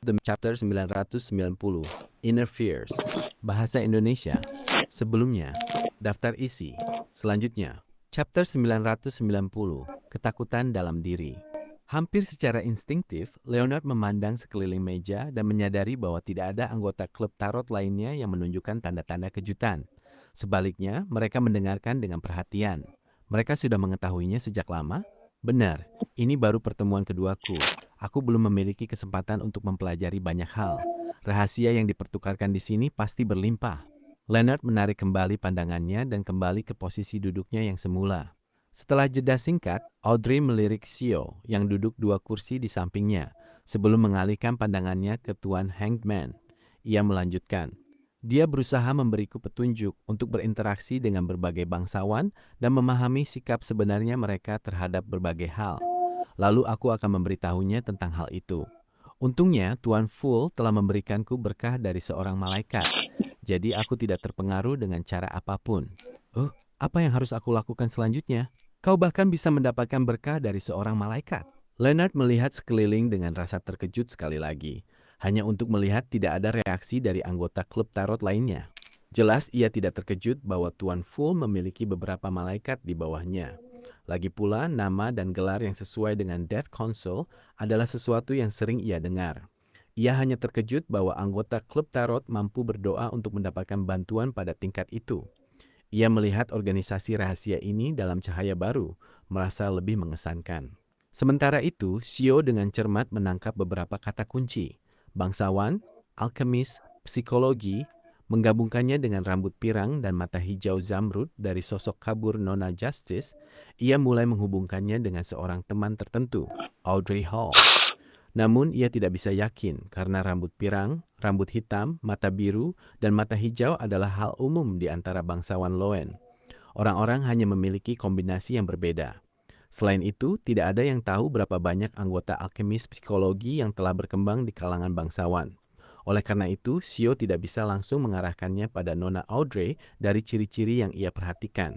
The Chapter 990, Inner Fears. Bahasa Indonesia. Sebelumnya, daftar isi. Selanjutnya, Chapter 990, Ketakutan dalam Diri. Hampir secara instingtif, Leonard memandang sekeliling meja dan menyadari bahwa tidak ada anggota klub tarot lainnya yang menunjukkan tanda-tanda kejutan. Sebaliknya, mereka mendengarkan dengan perhatian. Mereka sudah mengetahuinya sejak lama? Benar, ini baru pertemuan keduaku. Aku belum memiliki kesempatan untuk mempelajari banyak hal. Rahasia yang dipertukarkan di sini pasti berlimpah. Leonard menarik kembali pandangannya dan kembali ke posisi duduknya yang semula. Setelah jeda singkat, Audrey melirik Sio yang duduk 2 kursi di sampingnya sebelum mengalihkan pandangannya ke Tuan Hanged Man. Ia melanjutkan, dia berusaha memberiku petunjuk untuk berinteraksi dengan berbagai bangsawan dan memahami sikap sebenarnya mereka terhadap berbagai hal. Lalu aku akan memberitahunya tentang hal itu. Untungnya, Tuan Fool telah memberikanku berkah dari seorang malaikat. Jadi aku tidak terpengaruh dengan cara apapun. Oh, apa yang harus aku lakukan selanjutnya? Kau bahkan bisa mendapatkan berkah dari seorang malaikat. Leonard melihat sekeliling dengan rasa terkejut sekali lagi. Hanya untuk melihat tidak ada reaksi dari anggota klub tarot lainnya. Jelas ia tidak terkejut bahwa Tuan Fool memiliki beberapa malaikat di bawahnya. Lagi pula, nama dan gelar yang sesuai dengan Death Council adalah sesuatu yang sering ia dengar. Ia hanya terkejut bahwa anggota klub tarot mampu berdoa untuk mendapatkan bantuan pada tingkat itu. Ia melihat organisasi rahasia ini dalam cahaya baru, merasa lebih mengesankan. Sementara itu, Sio dengan cermat menangkap beberapa kata kunci. Bangsawan, alkemis, psikologi, menggabungkannya dengan rambut pirang dan mata hijau zamrud dari sosok kabur Nona Justice, ia mulai menghubungkannya dengan seorang teman tertentu, Audrey Hall. Namun ia tidak bisa yakin karena rambut pirang, rambut hitam, mata biru, dan mata hijau adalah hal umum di antara bangsawan Loen. Orang-orang hanya memiliki kombinasi yang berbeda. Selain itu, tidak ada yang tahu berapa banyak anggota alkemis psikologi yang telah berkembang di kalangan bangsawan. Oleh karena itu, Sio tidak bisa langsung mengarahkannya pada Nona Audrey dari ciri-ciri yang ia perhatikan.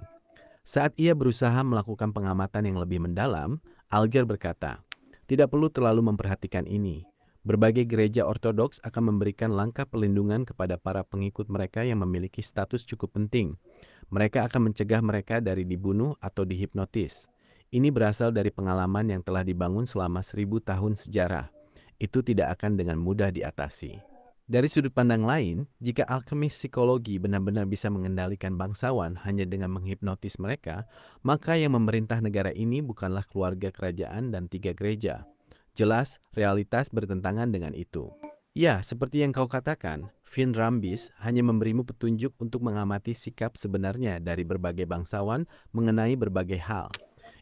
Saat ia berusaha melakukan pengamatan yang lebih mendalam, Alger berkata, tidak perlu terlalu memperhatikan ini. Berbagai gereja ortodoks akan memberikan langkah perlindungan kepada para pengikut mereka yang memiliki status cukup penting. Mereka akan mencegah mereka dari dibunuh atau dihipnotis. Ini berasal dari pengalaman yang telah dibangun selama 1000 tahun sejarah. Itu tidak akan dengan mudah diatasi. Dari sudut pandang lain, jika alkemis psikologi benar-benar bisa mengendalikan bangsawan hanya dengan menghipnotis mereka, maka yang memerintah negara ini bukanlah keluarga kerajaan dan 3 gereja. Jelas, realitas bertentangan dengan itu. Ya, seperti yang kau katakan, Finn Rambis hanya memberimu petunjuk untuk mengamati sikap sebenarnya dari berbagai bangsawan mengenai berbagai hal.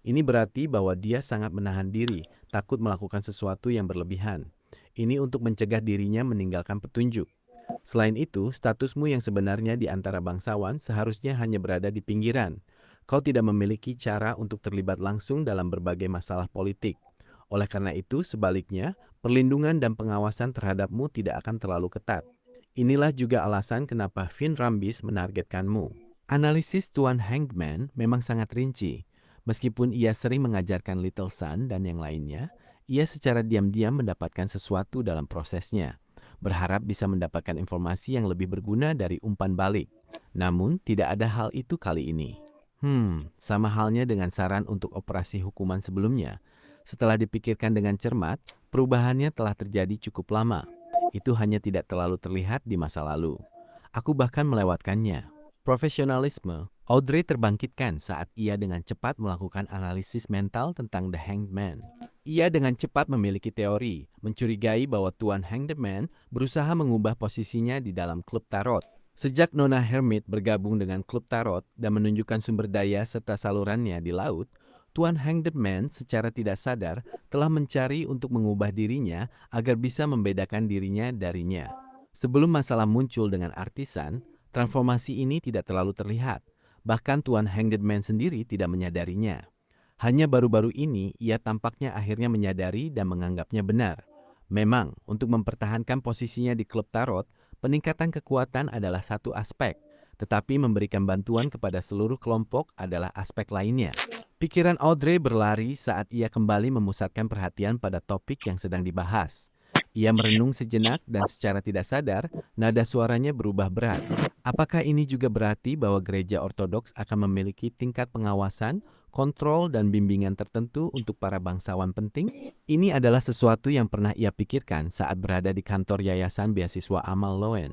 Ini berarti bahwa dia sangat menahan diri, takut melakukan sesuatu yang berlebihan. Ini untuk mencegah dirinya meninggalkan petunjuk. Selain itu, statusmu yang sebenarnya di antara bangsawan seharusnya hanya berada di pinggiran. Kau tidak memiliki cara untuk terlibat langsung dalam berbagai masalah politik. Oleh karena itu, sebaliknya, perlindungan dan pengawasan terhadapmu tidak akan terlalu ketat. Inilah juga alasan kenapa Finn Rambis menargetkanmu. Analisis Tuan Hangman memang sangat rinci. Meskipun ia sering mengajarkan Little Sun dan yang lainnya, ia secara diam-diam mendapatkan sesuatu dalam prosesnya, berharap bisa mendapatkan informasi yang lebih berguna dari umpan balik. Namun, tidak ada hal itu kali ini. Sama halnya dengan saran untuk operasi hukuman sebelumnya. Setelah dipikirkan dengan cermat, perubahannya telah terjadi cukup lama. Itu hanya tidak terlalu terlihat di masa lalu. Aku bahkan melewatkannya. Profesionalisme, Audrey terbangkitkan saat ia dengan cepat melakukan analisis mental tentang The Hanged Man. Ia dengan cepat memiliki teori, mencurigai bahwa Tuan Hanged Man berusaha mengubah posisinya di dalam klub tarot. Sejak Nona Hermit bergabung dengan klub tarot dan menunjukkan sumber daya serta salurannya di laut, Tuan Hanged Man secara tidak sadar telah mencari untuk mengubah dirinya agar bisa membedakan dirinya darinya. Sebelum masalah muncul dengan artisan, transformasi ini tidak terlalu terlihat. Bahkan Tuan Hanged Man sendiri tidak menyadarinya. Hanya baru-baru ini ia tampaknya akhirnya menyadari dan menganggapnya benar. Memang, untuk mempertahankan posisinya di klub tarot, peningkatan kekuatan adalah satu aspek, tetapi memberikan bantuan kepada seluruh kelompok adalah aspek lainnya. Pikiran Audrey berlari saat ia kembali memusatkan perhatian pada topik yang sedang dibahas. Ia merenung sejenak dan secara tidak sadar, nada suaranya berubah berat. Apakah ini juga berarti bahwa gereja ortodoks akan memiliki tingkat pengawasan, kontrol, dan bimbingan tertentu untuk para bangsawan penting? Ini adalah sesuatu yang pernah ia pikirkan saat berada di kantor Yayasan Beasiswa Amal Loen.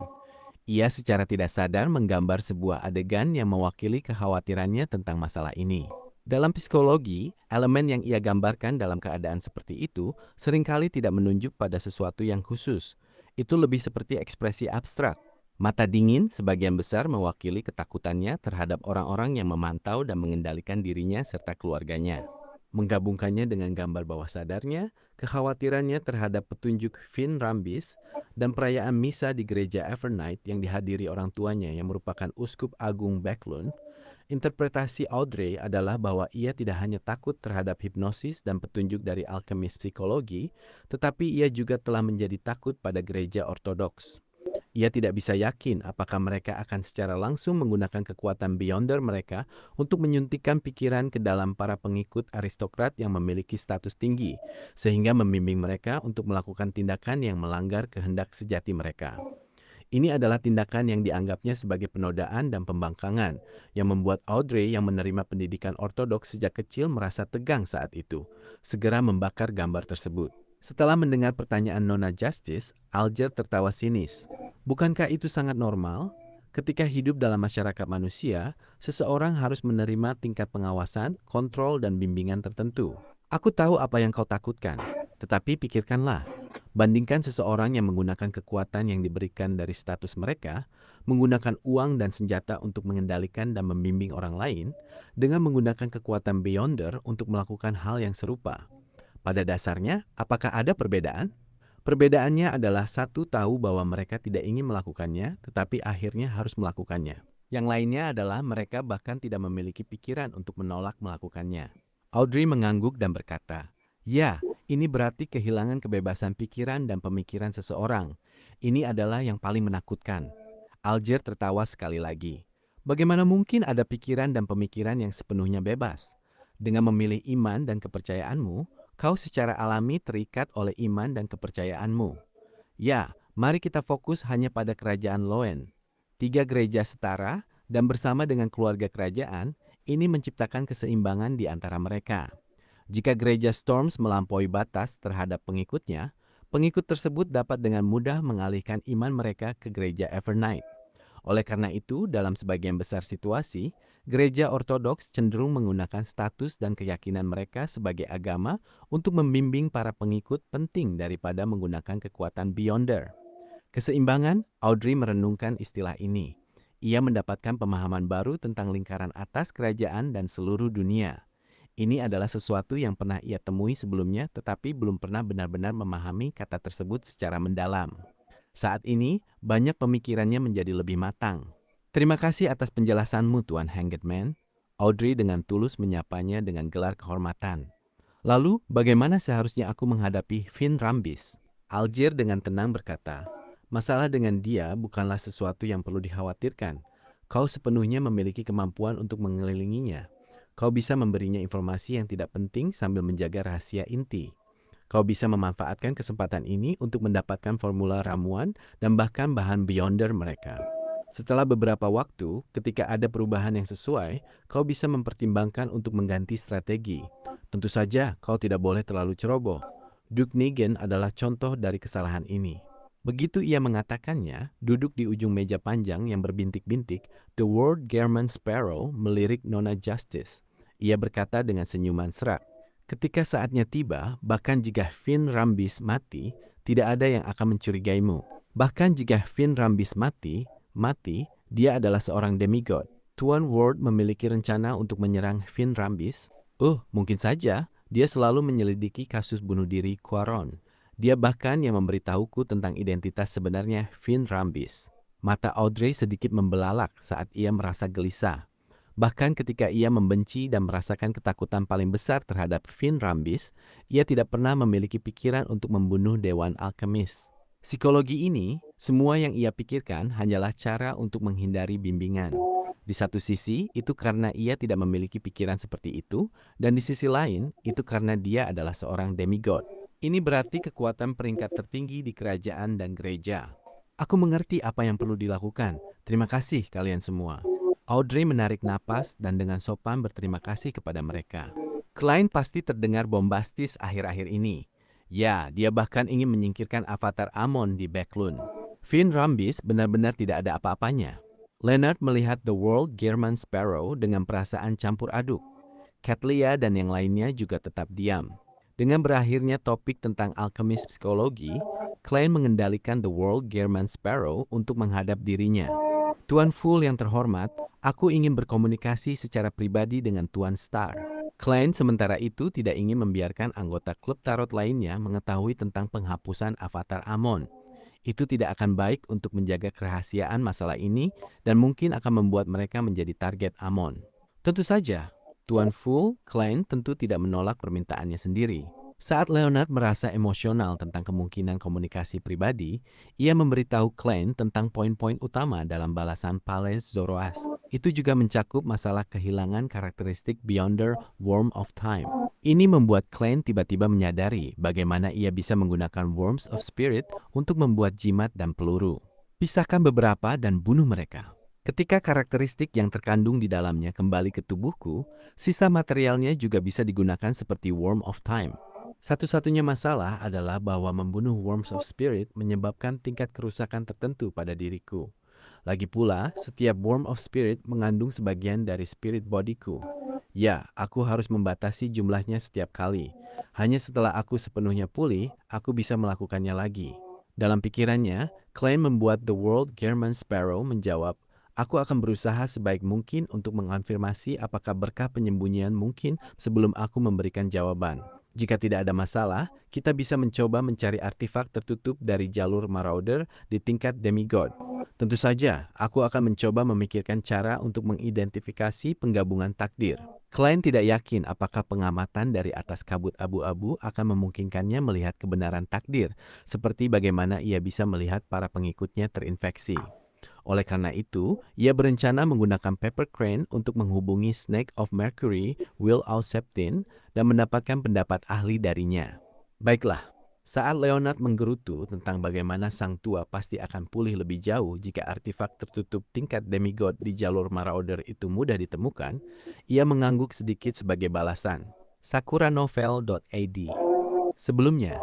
Ia secara tidak sadar menggambar sebuah adegan yang mewakili kekhawatirannya tentang masalah ini. Dalam psikologi, elemen yang ia gambarkan dalam keadaan seperti itu seringkali tidak menunjuk pada sesuatu yang khusus. Itu lebih seperti ekspresi abstrak. Mata dingin sebagian besar mewakili ketakutannya terhadap orang-orang yang memantau dan mengendalikan dirinya serta keluarganya. Menggabungkannya dengan gambar bawah sadarnya, kekhawatirannya terhadap petunjuk Finn Rambis dan perayaan misa di gereja Evernight yang dihadiri orang tuanya yang merupakan Uskup Agung Backlund. Interpretasi Audrey adalah bahwa ia tidak hanya takut terhadap hipnosis dan petunjuk dari alkemis psikologi, tetapi ia juga telah menjadi takut pada gereja ortodoks. Ia tidak bisa yakin apakah mereka akan secara langsung menggunakan kekuatan beyonder mereka untuk menyuntikkan pikiran ke dalam para pengikut aristokrat yang memiliki status tinggi, sehingga membimbing mereka untuk melakukan tindakan yang melanggar kehendak sejati mereka. Ini adalah tindakan yang dianggapnya sebagai penodaan dan pembangkangan, yang membuat Audrey yang menerima pendidikan ortodoks sejak kecil merasa tegang saat itu, segera membakar gambar tersebut. Setelah mendengar pertanyaan Nona Justice, Alger tertawa sinis. Bukankah itu sangat normal? Ketika hidup dalam masyarakat manusia, seseorang harus menerima tingkat pengawasan, kontrol, dan bimbingan tertentu. Aku tahu apa yang kau takutkan, tetapi pikirkanlah. Bandingkan seseorang yang menggunakan kekuatan yang diberikan dari status mereka, menggunakan uang dan senjata untuk mengendalikan dan membimbing orang lain, dengan menggunakan kekuatan beyonder untuk melakukan hal yang serupa. Pada dasarnya, apakah ada perbedaan? Perbedaannya adalah satu tahu bahwa mereka tidak ingin melakukannya, tetapi akhirnya harus melakukannya. Yang lainnya adalah mereka bahkan tidak memiliki pikiran untuk menolak melakukannya. Audrey mengangguk dan berkata, "Ya, ini berarti kehilangan kebebasan pikiran dan pemikiran seseorang. Ini adalah yang paling menakutkan." Alger tertawa sekali lagi. Bagaimana mungkin ada pikiran dan pemikiran yang sepenuhnya bebas? Dengan memilih iman dan kepercayaanmu, kau secara alami terikat oleh iman dan kepercayaanmu. Ya, mari kita fokus hanya pada kerajaan Loen. 3 gereja setara dan bersama dengan keluarga kerajaan, ini menciptakan keseimbangan di antara mereka. Jika gereja Storms melampaui batas terhadap pengikutnya, pengikut tersebut dapat dengan mudah mengalihkan iman mereka ke gereja Evernight. Oleh karena itu, dalam sebagian besar situasi, gereja ortodoks cenderung menggunakan status dan keyakinan mereka sebagai agama untuk membimbing para pengikut penting daripada menggunakan kekuatan beyonder. Keseimbangan, Audrey merenungkan istilah ini. Ia mendapatkan pemahaman baru tentang lingkaran atas kerajaan dan seluruh dunia. Ini adalah sesuatu yang pernah ia temui sebelumnya tetapi belum pernah benar-benar memahami kata tersebut secara mendalam. Saat ini, banyak pemikirannya menjadi lebih matang. "Terima kasih atas penjelasanmu, Tuan Hangedman." Audrey dengan tulus menyapanya dengan gelar kehormatan. "Lalu, bagaimana seharusnya aku menghadapi Finn Rambis?" Alger dengan tenang berkata, "Masalah dengan dia bukanlah sesuatu yang perlu dikhawatirkan. Kau sepenuhnya memiliki kemampuan untuk mengelilinginya. Kau bisa memberinya informasi yang tidak penting sambil menjaga rahasia inti. Kau bisa memanfaatkan kesempatan ini untuk mendapatkan formula ramuan dan bahkan bahan beyonder mereka. Setelah beberapa waktu, ketika ada perubahan yang sesuai, kau bisa mempertimbangkan untuk mengganti strategi. Tentu saja, kau tidak boleh terlalu ceroboh. Duke Nigen adalah contoh dari kesalahan ini." Begitu ia mengatakannya, duduk di ujung meja panjang yang berbintik-bintik, The Word German Sparrow melirik Nona Justice. Ia berkata dengan senyuman serak, "Ketika saatnya tiba, bahkan jika Finn Rambis mati, tidak ada yang akan mencurigaimu. Bahkan jika Finn Rambis mati, dia adalah seorang demigod. Tuan Ward memiliki rencana untuk menyerang Finn Rambis. Mungkin saja, dia selalu menyelidiki kasus bunuh diri Quaron. Dia bahkan yang memberitahuku tentang identitas sebenarnya Finn Rambis." Mata Audrey sedikit membelalak saat ia merasa gelisah. Bahkan ketika ia membenci dan merasakan ketakutan paling besar terhadap Finn Rambis, ia tidak pernah memiliki pikiran untuk membunuh Dewan Alkemis. Psikologi ini, semua yang ia pikirkan hanyalah cara untuk menghindari bimbingan. Di satu sisi, itu karena ia tidak memiliki pikiran seperti itu, dan di sisi lain, itu karena dia adalah seorang demigod. Ini berarti kekuatan peringkat tertinggi di kerajaan dan gereja. Aku mengerti apa yang perlu dilakukan. Terima kasih kalian semua. Audrey menarik napas dan dengan sopan berterima kasih kepada mereka. Klein pasti terdengar bombastis akhir-akhir ini. Ya, dia bahkan ingin menyingkirkan avatar Amon di Backlund. Finn Rambis benar-benar tidak ada apa-apanya. Leonard melihat The World German Sparrow dengan perasaan campur aduk. Katlia dan yang lainnya juga tetap diam. Dengan berakhirnya topik tentang alkemis psikologi, Klein mengendalikan The World German Sparrow untuk menghadap dirinya. Tuan Full yang terhormat, aku ingin berkomunikasi secara pribadi dengan Tuan Star. Klein sementara itu tidak ingin membiarkan anggota klub tarot lainnya mengetahui tentang penghapusan avatar Amon. Itu tidak akan baik untuk menjaga kerahasiaan masalah ini dan mungkin akan membuat mereka menjadi target Amon. Tentu saja, Tuan Full, Klein tentu tidak menolak permintaannya sendiri. Saat Leonard merasa emosional tentang kemungkinan komunikasi pribadi, ia memberitahu Klein tentang poin-poin utama dalam balasan Pales Zoroast. Itu juga mencakup masalah kehilangan karakteristik Beyonder Worm of Time. Ini membuat Klein tiba-tiba menyadari bagaimana ia bisa menggunakan Worms of Spirit untuk membuat jimat dan peluru. Pisahkan beberapa dan bunuh mereka. Ketika karakteristik yang terkandung di dalamnya kembali ke tubuhku, sisa materialnya juga bisa digunakan seperti Worm of Time. Satu-satunya masalah adalah bahwa membunuh Worms of Spirit menyebabkan tingkat kerusakan tertentu pada diriku. Lagi pula, setiap Worm of Spirit mengandung sebagian dari spirit bodyku. Ya, aku harus membatasi jumlahnya setiap kali. Hanya setelah aku sepenuhnya pulih, aku bisa melakukannya lagi. Dalam pikirannya, Klein membuat The World German Sparrow menjawab, aku akan berusaha sebaik mungkin untuk mengonfirmasi apakah berkah penyembunyian mungkin sebelum aku memberikan jawaban. Jika tidak ada masalah, kita bisa mencoba mencari artefak tertutup dari jalur Marauder di tingkat demigod. Tentu saja, aku akan mencoba memikirkan cara untuk mengidentifikasi penggabungan takdir. Klein tidak yakin apakah pengamatan dari atas kabut abu-abu akan memungkinkannya melihat kebenaran takdir, seperti bagaimana ia bisa melihat para pengikutnya terinfeksi. Oleh karena itu, ia berencana menggunakan Pepper Crane untuk menghubungi Snake of Mercury, Will Auseptin, dan mendapatkan pendapat ahli darinya. Baiklah, saat Leonard menggerutu tentang bagaimana sang tua pasti akan pulih lebih jauh jika artefak tertutup tingkat demigod di jalur Marauder itu mudah ditemukan, ia mengangguk sedikit sebagai balasan. Sakuranovel.ad. Sebelumnya,